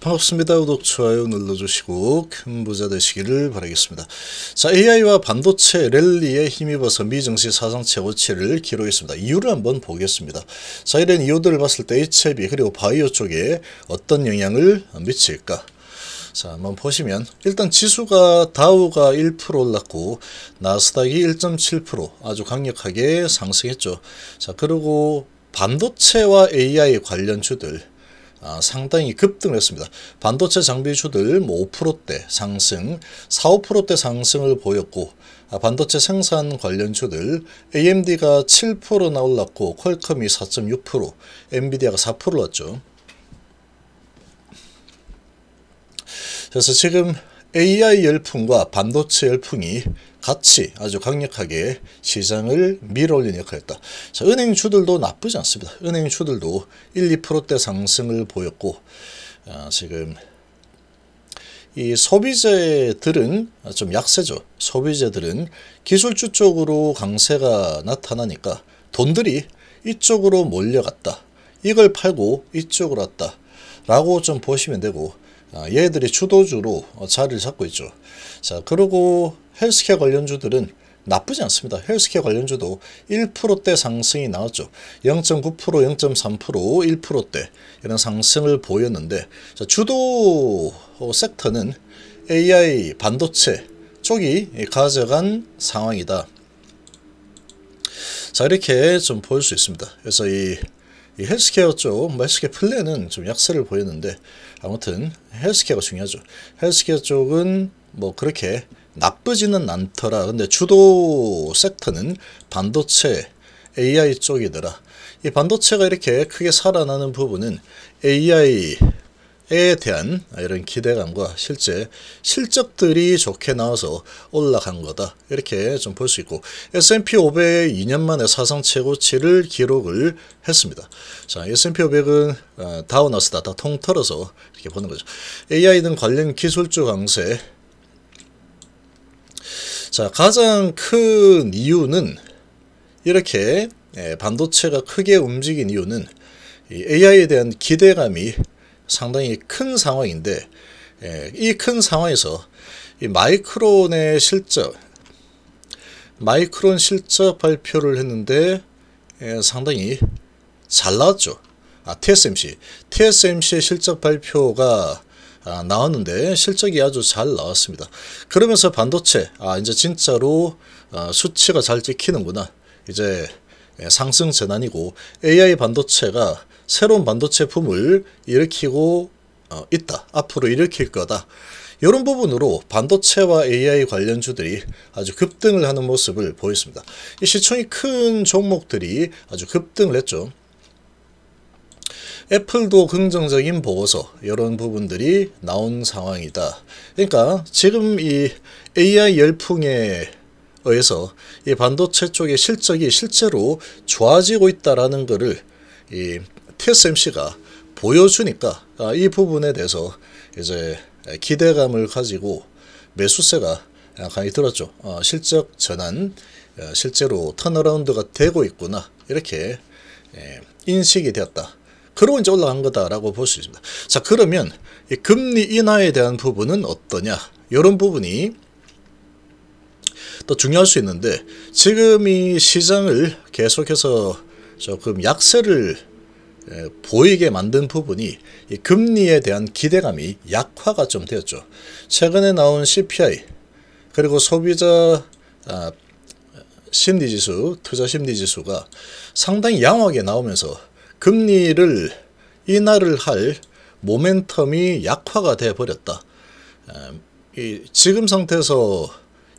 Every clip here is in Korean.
반갑습니다. 구독, 좋아요 눌러주시고 큰 부자 되시기를 바라겠습니다. 자, AI와 반도체 랠리에 힘입어서 미증시 사상 최고치를 기록했습니다. 이유를 한번 보겠습니다. 자, 이런 이유들을 봤을 때 HIB 그리고 바이오 쪽에 어떤 영향을 미칠까? 자, 한번 보시면 일단 지수가 다우가 1% 올랐고 나스닥이 1.7% 아주 강력하게 상승했죠. 자, 그리고 반도체와 AI 관련주들 상당히 급등했습니다. 반도체 장비주들 5%대 상승, 4~5%대 상승을 보였고 반도체 생산 관련주들 AMD가 7%나 올랐고 퀄컴이 4.6%, 엔비디아가 4% 올랐죠. 그래서 지금 AI 열풍과 반도체 열풍이 같이 아주 강력하게 시장을 밀어올리는 역할을 했다. 자, 은행주들도 나쁘지 않습니다. 은행주들도 1~2%대 상승을 보였고 지금 이 소비재들은 좀 약세죠. 소비재들은 기술주 쪽으로 강세가 나타나니까 돈들이 이쪽으로 몰려갔다. 이걸 팔고 이쪽으로 왔다 라고 좀 보시면 되고 얘들이 주도주로 자리를 잡고 있죠. 자, 그리고 헬스케어 관련주들은 나쁘지 않습니다. 헬스케어 관련주도 1%대 상승이 나왔죠. 0.9%, 0.3%, 1%대 이런 상승을 보였는데 자, 주도 섹터는 AI 반도체 쪽이 가져간 상황이다. 자, 이렇게 좀 볼 수 있습니다. 그래서 이 헬스케어 쪽, 헬스케어 플랜은 좀 약세를 보였는데 아무튼 헬스케어가 중요하죠. 헬스케어 쪽은 뭐 그렇게 나쁘지는 않더라. 근데 주도 섹터는 반도체, AI 쪽이더라. 이 반도체가 이렇게 크게 살아나는 부분은 AI에 대한 이런 기대감과 실제 실적들이 좋게 나와서 올라간 거다. 이렇게 좀 볼 수 있고 S&P 500 2년 만에 사상 최고치를 기록을 했습니다. 자, S&P 500은 다우 나스닥 다 통틀어서 이렇게 보는 거죠. AI 등 관련 기술주 강세. 자, 가장 큰 이유는 이렇게 반도체가 크게 움직인 이유는 이 AI에 대한 기대감이 상당히 큰 상황인데 이 큰 상황에서 이 마이크론의 마이크론 실적 발표를 했는데 상당히 잘 나왔죠. TSMC의 실적 발표가 나왔는데 실적이 아주 잘 나왔습니다. 그러면서 반도체 이제 진짜로 수치가 잘 찍히는구나. 이제 상승 전환이고 AI 반도체가 새로운 반도체 붐을 일으키고 있다. 앞으로 일으킬 거다. 이런 부분으로 반도체와 AI 관련주들이 아주 급등을 하는 모습을 보였습니다. 이 시총이 큰 종목들이 아주 급등을 했죠. 애플도 긍정적인 보고서 이런 부분들이 나온 상황이다. 그러니까 지금 이 AI 열풍에 의해서 이 반도체 쪽의 실적이 실제로 좋아지고 있다라는 것을 이 TSMC가 보여주니까 이 부분에 대해서 이제 기대감을 가지고 매수세가 강하게 들었죠. 실적 전환, 실제로 턴어라운드가 되고 있구나 이렇게 인식이 되었다. 그러고 이제 올라간 거다라고 볼 수 있습니다. 자, 그러면 이 금리 인하에 대한 부분은 어떠냐? 이런 부분이 또 중요할 수 있는데 지금 이 시장을 계속해서 조금 약세를 보이게 만든 부분이 이 금리에 대한 기대감이 약화가 좀 되었죠. 최근에 나온 CPI 그리고 소비자 심리지수, 투자 심리지수가 상당히 양호하게 나오면서 금리를 인하를 할 모멘텀이 약화가 되어 버렸다. 지금 상태에서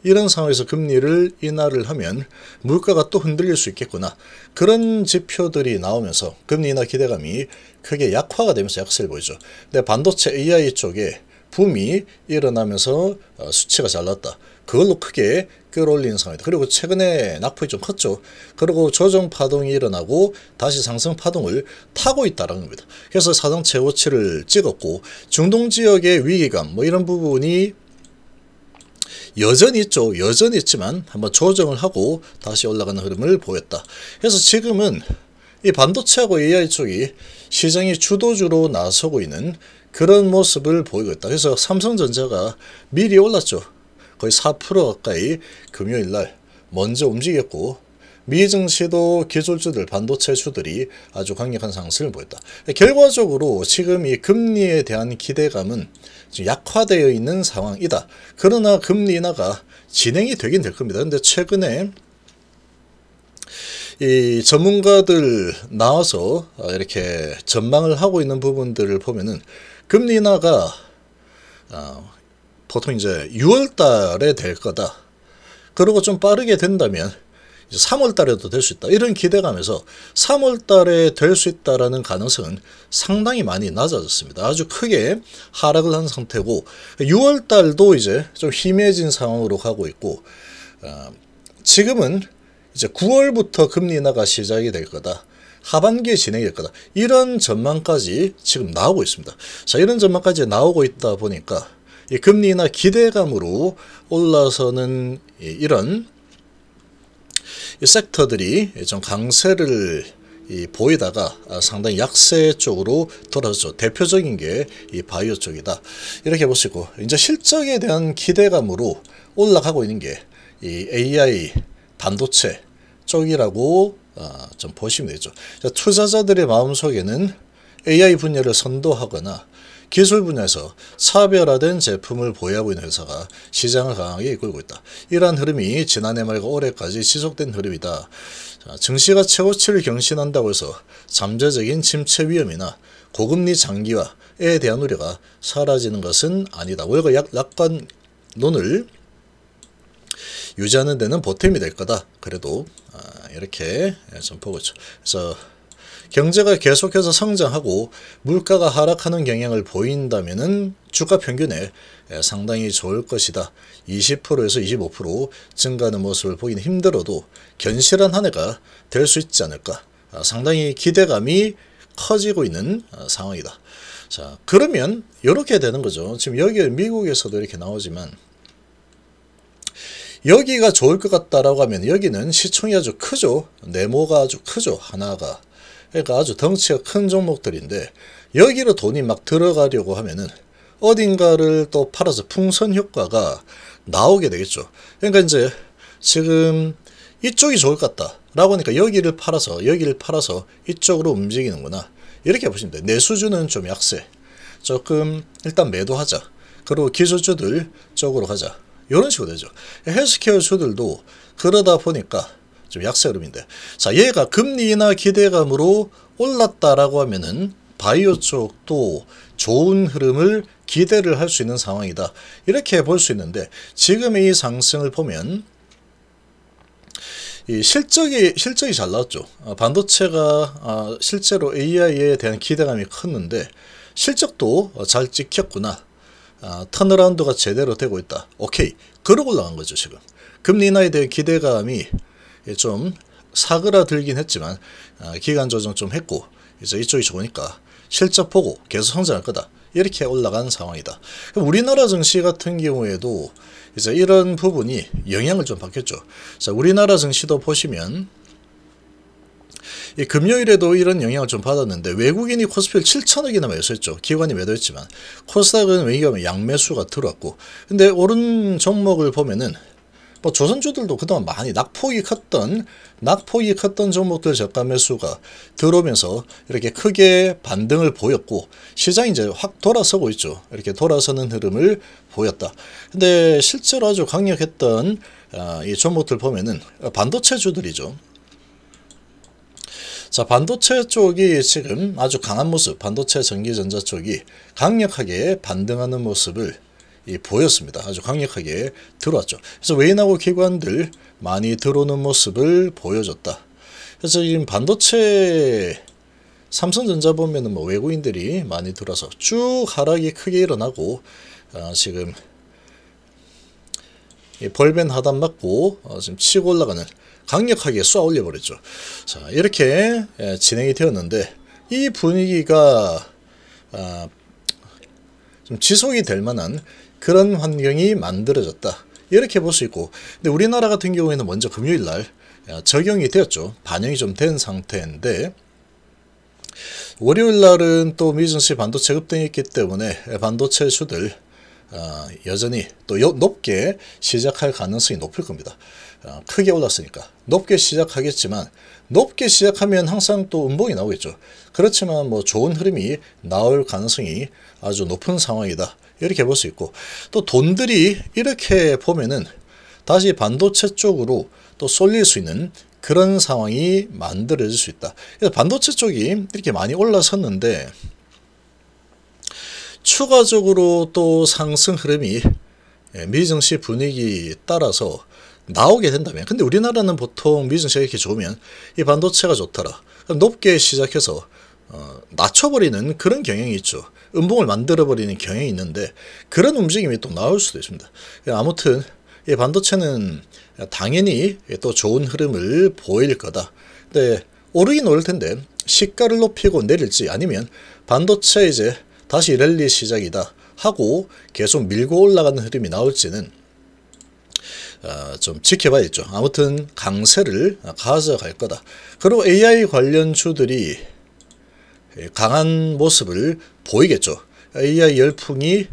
이런 상황에서 금리를 인하를 하면 물가가 또 흔들릴 수 있겠구나. 그런 지표들이 나오면서 금리 인하 기대감이 크게 약화가 되면서 약세를 보이죠. 근데 반도체 AI 쪽에 붐이 일어나면서 수치가 잘 나왔다. 그걸로 크게 끌어올리는 상황이다. 그리고 최근에 낙폭이 좀 컸죠. 그리고 조정 파동이 일어나고 다시 상승 파동을 타고 있다는 겁니다. 그래서 사상 최고치를 찍었고 중동 지역의 위기감 이런 부분이 여전히 있죠. 여전히 있지만 한번 조정을 하고 다시 올라가는 흐름을 보였다. 그래서 지금은 이 반도체하고 AI 쪽이 시장의 주도주로 나서고 있는 그런 모습을 보이고 있다. 그래서 삼성전자가 미리 올랐죠. 거의 4% 가까이 금요일날 먼저 움직였고, 미 증시도 기술주들, 반도체주들이 아주 강력한 상승을 보였다. 결과적으로 지금 이 금리에 대한 기대감은 지금 약화되어 있는 상황이다. 그러나 금리 인하가 진행이 되긴 될 겁니다. 근데 최근에 이 전문가들 나와서 이렇게 전망을 하고 있는 부분들을 보면은 금리 인하가 보통 이제 6월 달에 될 거다. 그리고 좀 빠르게 된다면 3월 달에도 될 수 있다. 이런 기대감에서 3월 달에 될 수 있다라는 가능성은 상당히 많이 낮아졌습니다. 아주 크게 하락을 한 상태고, 6월 달도 이제 좀 희미해진 상황으로 가고 있고, 지금은 이제 9월부터 금리 인하가 시작이 될 거다. 하반기에 진행될 거다. 이런 전망까지 지금 나오고 있습니다. 자, 이런 전망까지 나오고 있다 보니까 이 금리 인하 기대감으로 올라서는 이런 이 섹터들이 좀 강세를 보이다가 상당히 약세 쪽으로 돌아섰죠. 대표적인 게 이 바이오 쪽이다. 이렇게 보시고, 이제 실적에 대한 기대감으로 올라가고 있는 게 이 AI 반도체 쪽이라고 좀 보시면 되죠. 투자자들의 마음속에는 AI 분야를 선도하거나 기술 분야에서 차별화된 제품을 보유하고 있는 회사가 시장을 강하게 이끌고 있다. 이러한 흐름이 지난해 말과 올해까지 지속된 흐름이다. 증시가 최고치를 경신한다고 해서 잠재적인 침체 위험이나 고금리 장기화에 대한 우려가 사라지는 것은 아니다. 오히려 약관론을 유지하는 데는 보탬이 될 거다. 그래도 이렇게 좀 보고 있죠. 그래서 경제가 계속해서 성장하고 물가가 하락하는 경향을 보인다면은 주가 평균에 상당히 좋을 것이다. 20%에서 25% 증가하는 모습을 보기는 힘들어도 견실한 한 해가 될 수 있지 않을까. 상당히 기대감이 커지고 있는 상황이다. 자, 그러면 이렇게 되는 거죠. 지금 여기 미국에서도 이렇게 나오지만, 여기가 좋을 것 같다라고 하면 여기는 시총이 아주 크죠. 네모가 아주 크죠. 하나가. 그러니까 아주 덩치가 큰 종목들인데, 여기로 돈이 막 들어가려고 하면은 어딘가를 또 팔아서 풍선 효과가 나오게 되겠죠. 그러니까 이제 지금 이쪽이 좋을 것 같다라고 하니까 여기를 팔아서 이쪽으로 움직이는구나. 이렇게 보시면 돼요. 내수주는 좀 약세. 조금 일단 매도하자. 그리고 기술주들 쪽으로 가자. 이런 식으로 되죠. 헬스케어 주들도 그러다 보니까 좀 약세 흐름인데, 자, 얘가 금리 인하 기대감으로 올랐다라고 하면은 바이오 쪽도 좋은 흐름을 기대를 할 수 있는 상황이다. 이렇게 볼 수 있는데, 지금의 이 상승을 보면 이 실적이 잘 나왔죠. 반도체가 실제로 AI에 대한 기대감이 컸는데 실적도 잘 찍혔구나. 턴어라운드가 제대로 되고 있다. 오케이. 그러고 올라간 거죠. 지금 금리 인하에 대한 기대감이 좀 사그라들긴 했지만 기간 조정 좀 했고, 이제 이쪽이 좋으니까 실적 보고 계속 성장할 거다. 이렇게 올라간 상황이다. 우리나라 증시 같은 경우에도 이제 이런 부분이 영향을 좀 받겠죠. 자, 우리나라 증시도 보시면 이 금요일에도 이런 영향을 좀 받았는데, 외국인이 코스피를 7천억이나 매수했죠. 기관이 매도했지만 코스닥은 외국인 양매수가 들어왔고, 근데 오른 종목을 보면은 뭐 조선주들도 그동안 많이 낙폭이 컸던 종목들 저가 매수가 들어오면서 이렇게 크게 반등을 보였고, 시장이 이제 확 돌아서고 있죠. 이렇게 돌아서는 흐름을 보였다. 근데 실제로 아주 강력했던 이 종목들 보면은 반도체주들이죠. 자, 반도체 쪽이 지금 아주 강한 모습, 반도체 전기전자 쪽이 강력하게 반등하는 모습을 보였습니다. 아주 강력하게 들어왔죠. 그래서 외인하고 기관들 많이 들어오는 모습을 보여줬다. 그래서 지금 반도체 삼성전자 보면은 뭐 외국인들이 많이 들어서 쭉 하락이 크게 일어나고, 지금 벌벤 하단 맞고 지금 치고 올라가는, 강력하게 쏘아 올려버렸죠. 자, 이렇게 진행이 되었는데, 이 분위기가 좀 지속이 될 만한 그런 환경이 만들어졌다. 이렇게 볼 수 있고, 근데 우리나라 같은 경우에는 먼저 금요일 날 적용이 되었죠. 반영이 좀 된 상태인데, 월요일 날은 또 미증시 반도체 급등이 있기 때문에 반도체 주들 여전히 또 높게 시작할 가능성이 높을 겁니다. 크게 올랐으니까 높게 시작하겠지만, 높게 시작하면 항상 또 음봉이 나오겠죠. 그렇지만 뭐 좋은 흐름이 나올 가능성이 아주 높은 상황이다, 이렇게 볼 수 있고, 또 돈들이 이렇게 보면은 다시 반도체 쪽으로 또 쏠릴 수 있는 그런 상황이 만들어질 수 있다. 그래서 반도체 쪽이 이렇게 많이 올라섰는데 추가적으로 또 상승 흐름이 미증시 분위기 따라서 나오게 된다면, 근데 우리나라는 보통 미증시가 이렇게 좋으면 이 반도체가 좋더라, 그럼 높게 시작해서 낮춰버리는 그런 경향이 있죠. 음봉을 만들어버리는 경향이 있는데 그런 움직임이 또 나올 수도 있습니다. 아무튼 이 반도체는 당연히 또 좋은 흐름을 보일 거다. 근데 오르긴 오를 텐데 시가를 높이고 내릴지, 아니면 반도체 이제 다시 랠리 시작이다 하고 계속 밀고 올라가는 흐름이 나올지는 좀 지켜봐야겠죠. 아무튼 강세를 가져갈 거다. 그리고 AI 관련 주들이 강한 모습을 보이겠죠. AI 열풍이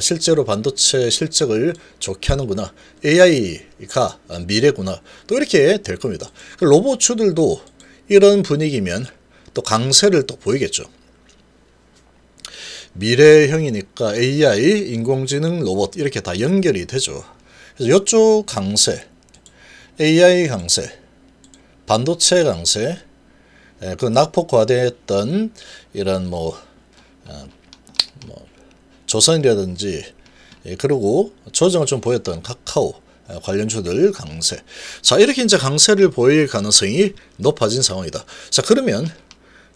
실제로 반도체 실적을 좋게 하는구나, AI가 미래구나, 또 이렇게 될 겁니다. 로봇주들도 이런 분위기면 또 강세를 또 보이겠죠. 미래형이니까 AI, 인공지능, 로봇 이렇게 다 연결이 되죠. 그래서 이쪽 강세, AI 강세, 반도체 강세, 그 낙폭 과대했던 이런 조선이라든지, 그리고 조정을 좀 보였던 카카오 관련주들 강세. 자, 이렇게 이제 강세를 보일 가능성이 높아진 상황이다. 자, 그러면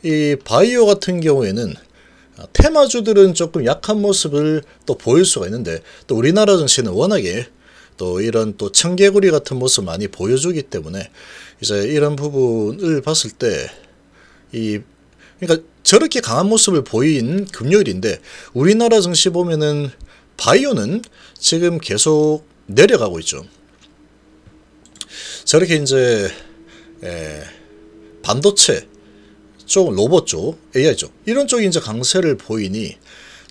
이 바이오 같은 경우에는 테마주들은 조금 약한 모습을 또 보일 수가 있는데, 또 우리나라 증시는 워낙에 또 이런 또 청개구리 같은 모습 많이 보여주기 때문에 이제 이런 부분을 봤을 때 그러니까 저렇게 강한 모습을 보인 금요일인데, 우리나라 증시 보면은 바이오는 지금 계속 내려가고 있죠. 저렇게 이제 반도체 쪽, 로봇 쪽, AI 쪽, 이런 쪽이 이제 강세를 보이니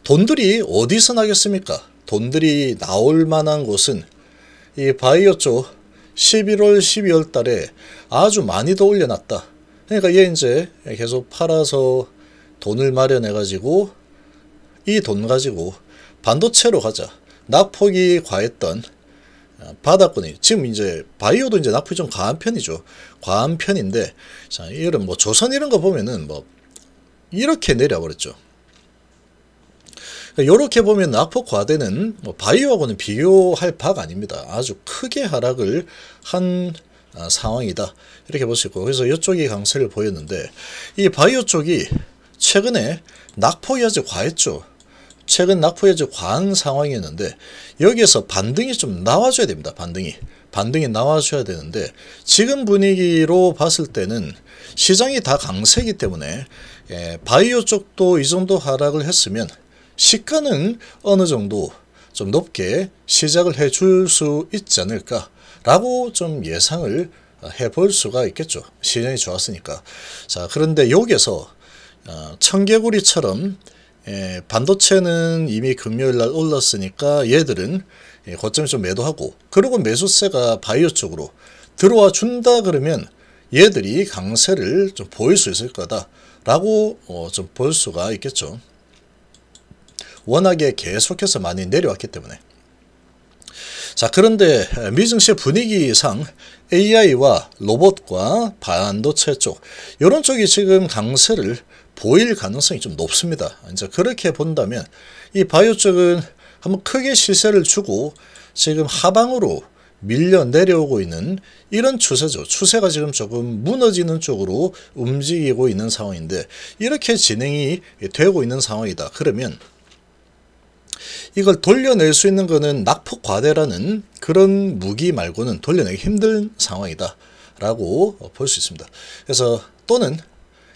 돈들이 어디서 나겠습니까? 돈들이 나올 만한 곳은 이 바이오 쪽 11월, 12월 달에 아주 많이 더 올려놨다. 그러니까 얘 이제 계속 팔아서 돈을 마련해가지고 이 돈 가지고 반도체로 가자. 낙폭이 과했던 바닥권이, 지금 이제 바이오도 이제 낙폭이 좀 과한 편이죠. 과한 편인데, 자, 이런 뭐 조선 이런 거 보면은 뭐 이렇게 내려버렸죠. 이렇게 보면 낙폭 과대는 뭐 바이오하고는 비교할 바가 아닙니다. 아주 크게 하락을 한 상황이다, 이렇게 볼 수 있고, 그래서 이쪽이 강세를 보였는데 이 바이오 쪽이 최근에 낙폭이 아주 과했죠. 최근 낙폭이 아주 과한 상황이었는데 여기에서 반등이 좀 나와줘야 됩니다. 반등이 나와줘야 되는데, 지금 분위기로 봤을 때는 시장이 다 강세이기 때문에 바이오 쪽도 이 정도 하락을 했으면 시가는 어느 정도 좀 높게 시작을 해줄 수 있지 않을까 라고 좀 예상을 해볼 수가 있겠죠. 시장이 좋았으니까. 자, 그런데 여기에서 청개구리처럼 반도체는 이미 금요일날 올랐으니까 얘들은 고점에 좀 매도하고, 그리고 매수세가 바이오 쪽으로 들어와 준다 그러면 얘들이 강세를 좀 보일 수 있을 거다 라고 좀 볼 수가 있겠죠. 워낙에 계속해서 많이 내려왔기 때문에. 자, 그런데 미증시 분위기상 AI와 로봇과 반도체 쪽, 이런 쪽이 지금 강세를 보일 가능성이 좀 높습니다. 이제 그렇게 본다면 이 바이오 쪽은 한번 크게 시세를 주고 지금 하방으로 밀려 내려오고 있는 이런 추세죠. 추세가 지금 조금 무너지는 쪽으로 움직이고 있는 상황인데, 이렇게 진행이 되고 있는 상황이다. 그러면 이걸 돌려낼 수 있는 거는 낙폭 과대라는 그런 무기 말고는 돌려내기 힘든 상황이다 라고 볼 수 있습니다. 그래서 또는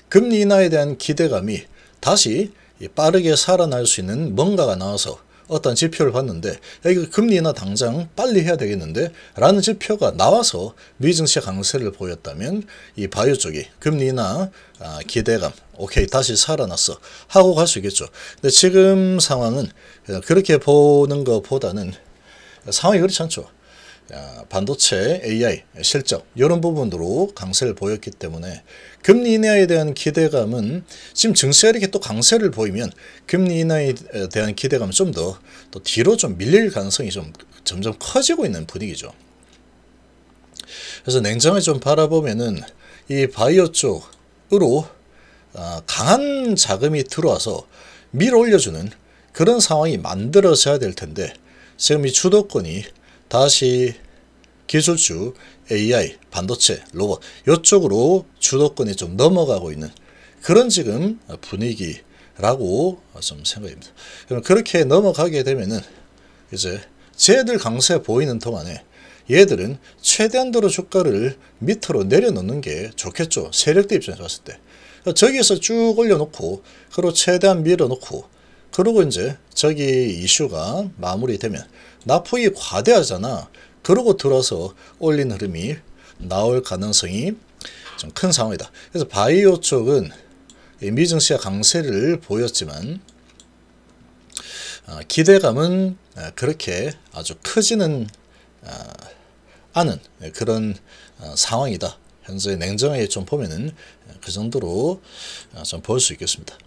금리 인하에 대한 기대감이 다시 빠르게 살아날 수 있는 뭔가가 나와서 어떤 지표를 봤는데 이거 금리 인하 당장 빨리 해야 되겠는데 라는 지표가 나와서 미증시 강세를 보였다면 이 바이오 쪽이 금리 인하 기대감 오케이 다시 살아났어 하고 갈 수 있겠죠. 근데 지금 상황은 그렇게 보는 것보다는 상황이 그렇지 않죠. 반도체, AI, 실적 이런 부분으로 강세를 보였기 때문에 금리 인하에 대한 기대감은 지금 증시가 이렇게 또 강세를 보이면 금리 인하에 대한 기대감은 좀 더 또 뒤로 좀 밀릴 가능성이 좀 점점 커지고 있는 분위기죠. 그래서 냉정하게 좀 바라보면은 이 바이오 쪽으로 강한 자금이 들어와서 밀어 올려주는 그런 상황이 만들어져야 될 텐데 지금 이 주도권이 다시 기술주, AI, 반도체, 로봇 이쪽으로 주도권이 좀 넘어가고 있는 그런 지금 분위기라고 좀 생각합니다. 그럼 그렇게 넘어가게 되면은 이제 쟤들 강세 보이는 동안에 얘들은 최대한도로 주가를 밑으로 내려놓는 게 좋겠죠. 세력들 입장에서 봤을 때. 저기에서 쭉 올려놓고 그리고 최대한 밀어놓고 그러고 이제 저기 이슈가 마무리되면 납폭이 과대하잖아. 그러고 들어서 올린 흐름이 나올 가능성이 좀 큰 상황이다. 그래서 바이오 쪽은 미증시가 강세를 보였지만 기대감은 그렇게 아주 크지는 않은 그런 상황이다. 현재 냉정하게 좀 보면은 그 정도로 좀 볼 수 있겠습니다.